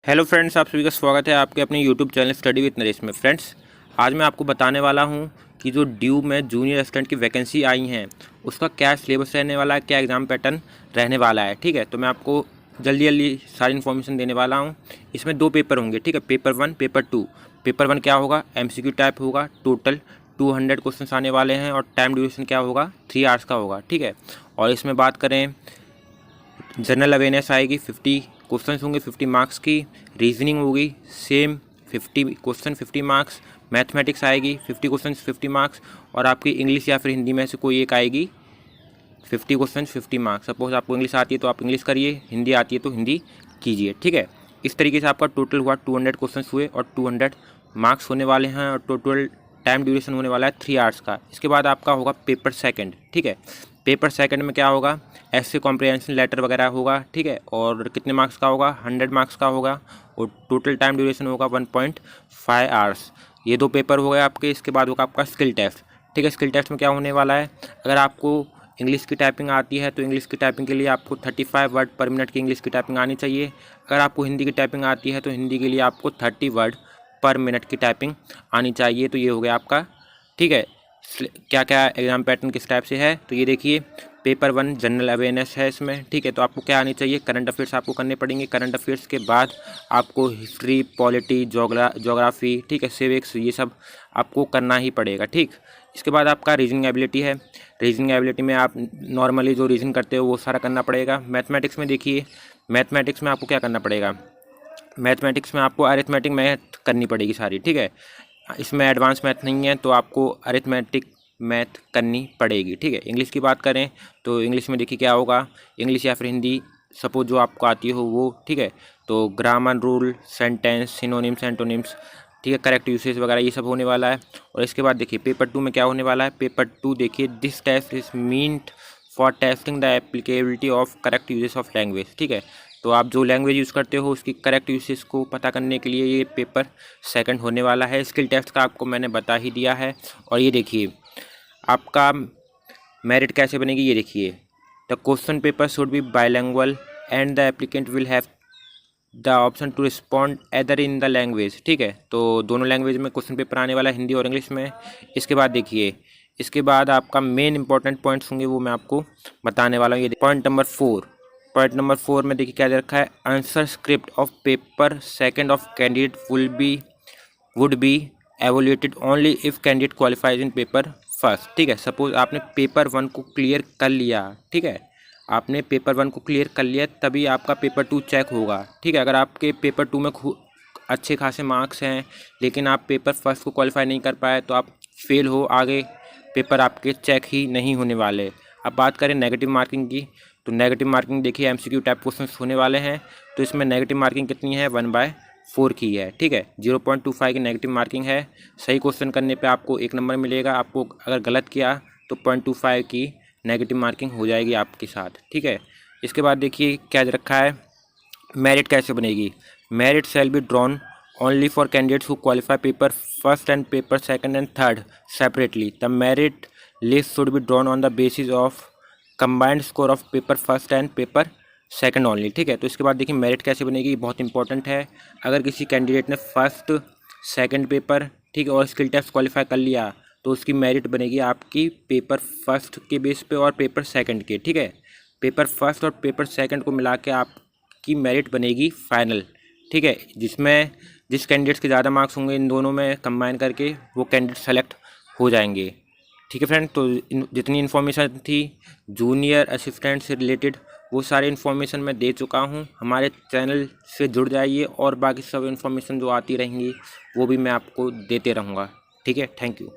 Hello friends, आप सभी का स्वागत है आपके अपने YouTube channel study with Naresh में। फ्रेंड्स, आज मैं आपको बताने वाला हूं कि जो ड्यू में जूनियर असिस्टेंट की वैकेंसी आई हैं उसका क्या सिलेबस रहने वाला है, क्या एग्ज़ाम पैटर्न रहने वाला है। ठीक है, तो मैं आपको जल्दी जल्दी सारी इन्फॉर्मेशन देने वाला हूं। इसमें 2 पेपर होंगे। ठीक है, पेपर 1 पेपर 2। पेपर 1 क्या होगा, MCQ टाइप होगा। टोटल 200 क्वेश्चन आने वाले हैं और टाइम ड्यूरेशन क्या होगा, 3 आवर्स का होगा। ठीक है, और इसमें बात करें जनरल अवेयरनेस आएगी, 50 क्वेश्चन होंगे 50 मार्क्स की। रीजनिंग होगी सेम 50 क्वेश्चन 50 मार्क्स। मैथमेटिक्स आएगी 50 क्वेश्चन 50 मार्क्स। और आपकी इंग्लिश या फिर हिंदी में से कोई एक आएगी 50 क्वेश्चन 50 मार्क्स। सपोज आपको इंग्लिश आती है तो आप इंग्लिश करिए, हिंदी आती है तो हिंदी कीजिए। ठीक है, इस तरीके से आपका टोटल हुआ 200 क्वेश्चन हुए और 200 मार्क्स होने वाले हैं और टोटल टाइम ड्यूरेशन होने वाला है 3 आवर्स का। इसके बाद आपका होगा पेपर सेकंड। ठीक है, पेपर सेकंड में क्या होगा, ऐसे कॉम्प्रिहेंशन लेटर वगैरह होगा। ठीक है, और कितने मार्क्स का होगा, 100 मार्क्स का होगा और टोटल टाइम ड्यूरेशन होगा 1.5 आवर्स। ये 2 पेपर हो गए आपके। इसके बाद होगा आपका स्किल टेस्ट। ठीक है, स्किल टेस्ट में क्या होने वाला है, अगर आपको इंग्लिश की टाइपिंग आती है तो इंग्लिश की टाइपिंग के लिए आपको 35 वर्ड पर मिनट की इंग्लिश की टाइपिंग आनी चाहिए। अगर आपको हिंदी की टाइपिंग आती है तो हिंदी के लिए आपको 30 वर्ड पर मिनट की टाइपिंग आनी चाहिए। तो ये हो गया आपका। ठीक है, क्या क्या एग्जाम पैटर्न किस टाइप से है, तो ये देखिए पेपर 1 जनरल अवेयरनेस है इसमें। ठीक है, तो आपको क्या आनी चाहिए, करंट अफेयर्स आपको करने पड़ेंगे। करंट अफेयर्स के बाद आपको हिस्ट्री, पॉलिटी, जोग्राफी, ठीक है, सिविक्स, ये सब आपको करना ही पड़ेगा। ठीक, इसके बाद आपका रीजनिंग एबिलिटी है। रीजनिंग एबिलिटी में आप नॉर्मली जो रीजन करते हो वो सारा करना पड़ेगा। मैथमेटिक्स में देखिए, मैथमेटिक्स में आपको क्या करना पड़ेगा, मैथमेटिक्स में आपको अरिथमेटिक मैथ करनी पड़ेगी सारी। ठीक है, इसमें एडवांस मैथ नहीं है तो आपको अरिथमेटिक मैथ करनी पड़ेगी। ठीक है, इंग्लिश की बात करें तो इंग्लिश में देखिए क्या होगा, इंग्लिश या फिर हिंदी सपोज जो आपको आती हो वो। ठीक है, तो grammar rule, sentence, synonyms, antonyms, ठीक है, करेक्ट यूसेज वगैरह ये सब होने वाला है। और इसके बाद देखिए पेपर 2 में क्या होने वाला है। पेपर 2 देखिए, this test is meant for testing the applicability of correct usages of language. ठीक है, तो आप जो लैंग्वेज यूज़ करते हो उसकी करेक्ट यूसेज को पता करने के लिए ये पेपर सेकंड होने वाला है। स्किल टेस्ट का आपको मैंने बता ही दिया है। और ये देखिए आपका मेरिट कैसे बनेगी, ये देखिए, the question paper should be bilingual and the applicant will have the option to respond either in the language. ठीक है, तो दोनों लैंग्वेज में क्वेश्चन पेपर आने वाला है, हिंदी और इंग्लिश में। इसके बाद देखिए, इसके बाद आपका मेन इंपॉर्टेंट पॉइंट्स होंगे वो मैं आपको बताने वाला हूँ। ये पॉइंट नंबर 4, पॉइंट नंबर 4 में देखिए क्या दे रखा है, answer script of paper second of candidate would be evaluated only if candidate qualifies in paper first. ठीक है, सपोज आपने पेपर 1 को क्लियर कर लिया। ठीक है, आपने पेपर 1 को क्लियर कर लिया तभी आपका पेपर 2 चेक होगा। ठीक है, अगर आपके पेपर 2 में अच्छे खासे मार्क्स हैं लेकिन आप पेपर फर्स्ट को क्वालिफाई नहीं कर पाए तो आप फेल हो, आगे पेपर आपके चेक ही नहीं होने वाले। अब बात करें नेगेटिव मार्किंग की, तो नेगेटिव मार्किंग देखिए MCQ टाइप क्वेश्चन होने वाले हैं। तो इसमें नेगेटिव मार्किंग कितनी है, 1/4 की है। ठीक है, 0.25 की नेगेटिव मार्किंग है। सही क्वेश्चन करने पे आपको 1 नंबर मिलेगा, आपको अगर गलत किया तो 0.25 की नेगेटिव मार्किंग हो जाएगी आपके साथ। ठीक है, इसके बाद देखिए क्या रखा है, मेरिट कैसे बनेगी, merit shall be drawn only for candidates who qualify paper first and paper second and third separately. The merit list should be drawn on the basis of combined score of paper first and paper second only. ठीक है, तो इसके बाद देखिए merit कैसे बनेगी, बहुत important है। अगर किसी कैंडिडेट ने फर्स्ट सेकंड पेपर, ठीक है, और स्किल टेस्ट क्वालिफाई कर लिया तो उसकी मेरिट बनेगी आपकी पेपर फर्स्ट के बेस पे और पेपर सेकंड के। ठीक है, पेपर फर्स्ट और पेपर सेकंड को मिला के आपकी मेरिट बनेगी फाइनल। ठीक है, जिसमें जिस कैंडिडेट्स के ज़्यादा मार्क्स होंगे इन दोनों में कंबाइन करके वो कैंडिडेट सेलेक्ट हो जाएंगे। ठीक है फ्रेंड, तो जितनी इन्फॉर्मेशन थी जूनियर असिस्टेंट से रिलेटेड वो सारी इन्फॉर्मेशन मैं दे चुका हूँ। हमारे चैनल से जुड़ जाइए और बाकी सब इन्फॉर्मेशन जो आती रहेंगी वो भी मैं आपको देते रहूँगा। ठीक है, थैंक यू।